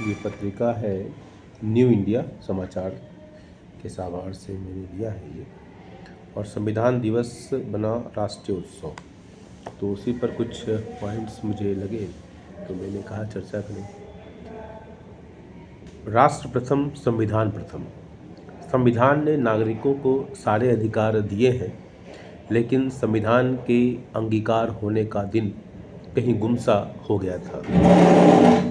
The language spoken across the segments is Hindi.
ये पत्रिका है न्यू इंडिया समाचार के साभार से मैंने लिया है ये। और संविधान दिवस बना राष्ट्रीय उत्सव, तो उसी पर कुछ पॉइंट्स मुझे लगे तो मैंने कहा चर्चा करें। राष्ट्र प्रथम संविधान प्रथम। संविधान ने नागरिकों को सारे अधिकार दिए हैं, लेकिन संविधान के अंगीकार होने का दिन कहीं गुमसा हो गया था।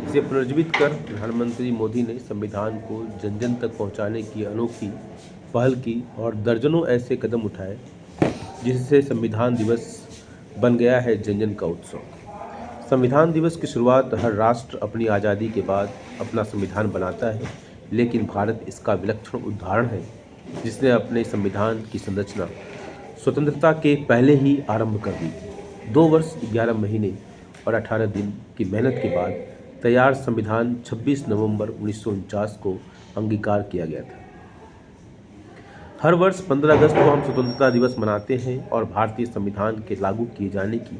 इसे पुनर्जीवित कर प्रधानमंत्री मोदी ने संविधान को जन जन तक पहुंचाने की अनोखी पहल की और दर्जनों ऐसे कदम उठाए जिससे संविधान दिवस बन गया है जन जन का उत्सव। संविधान दिवस की शुरुआत हर राष्ट्र अपनी आज़ादी के बाद अपना संविधान बनाता है, लेकिन भारत इसका विलक्षण उदाहरण है जिसने अपने संविधान की संरचना स्वतंत्रता के पहले ही आरंभ कर दी। 2 वर्ष 11 महीने और 18 दिन की मेहनत के बाद तैयार संविधान 26 नवंबर 1949 को अंगीकार किया गया था। हर वर्ष 15 अगस्त को हम स्वतंत्रता दिवस मनाते हैं और भारतीय संविधान के लागू किए जाने की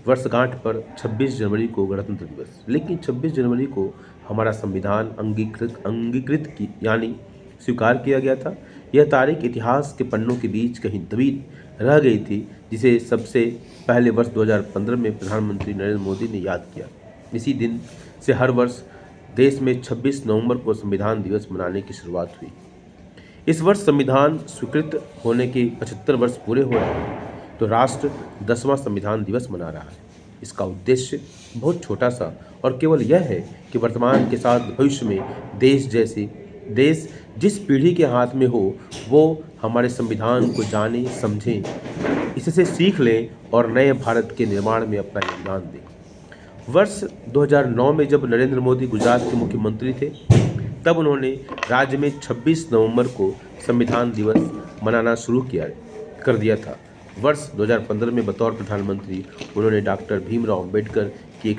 वर्षगांठ पर 26 जनवरी को गणतंत्र दिवस। लेकिन 26 जनवरी को हमारा संविधान अंगीकृत यानी स्वीकार किया गया था। यह तारीख इतिहास के पन्नों के बीच कहीं दबी रह गई थी, जिसे सबसे पहले वर्ष 2015 में प्रधानमंत्री नरेंद्र मोदी ने याद किया। इसी दिन से हर वर्ष देश में 26 नवंबर को संविधान दिवस मनाने की शुरुआत हुई। इस वर्ष संविधान स्वीकृत होने के 75 वर्ष पूरे हो रहे हैं, तो राष्ट्र 10वां संविधान दिवस मना रहा है। इसका उद्देश्य बहुत छोटा सा और केवल यह है कि वर्तमान के साथ भविष्य में देश जिस पीढ़ी के हाथ में हो वो हमारे संविधान को जाने समझें, इससे सीख लें और नए भारत के निर्माण में अपना योगदान दें। वर्ष 2009 में जब नरेंद्र मोदी गुजरात के मुख्यमंत्री थे, तब उन्होंने राज्य में 26 नवंबर को संविधान दिवस मनाना शुरू कर दिया था। वर्ष 2015 में बतौर प्रधानमंत्री उन्होंने डॉक्टर भीमराव अंबेडकर की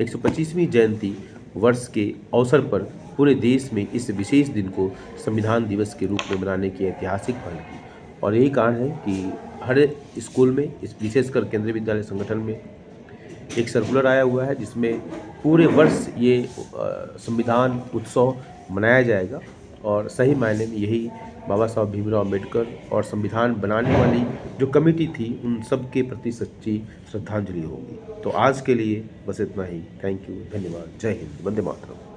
125वीं जयंती वर्ष के अवसर पर पूरे देश में इस विशेष दिन को संविधान दिवस के रूप में मनाने की ऐतिहासिक पहल की। और यही कारण है कि हर स्कूल में, इस विशेषकर केंद्रीय विद्यालय संगठन में एक सर्कुलर आया हुआ है जिसमें पूरे वर्ष ये संविधान उत्सव मनाया जाएगा। और सही मायने में यही बाबा साहब भीमराव अम्बेडकर और संविधान बनाने वाली जो कमेटी थी उन सब के प्रति सच्ची श्रद्धांजलि होगी। तो आज के लिए बस इतना ही। थैंक यू, धन्यवाद, जय हिंद, वंदे मातरम।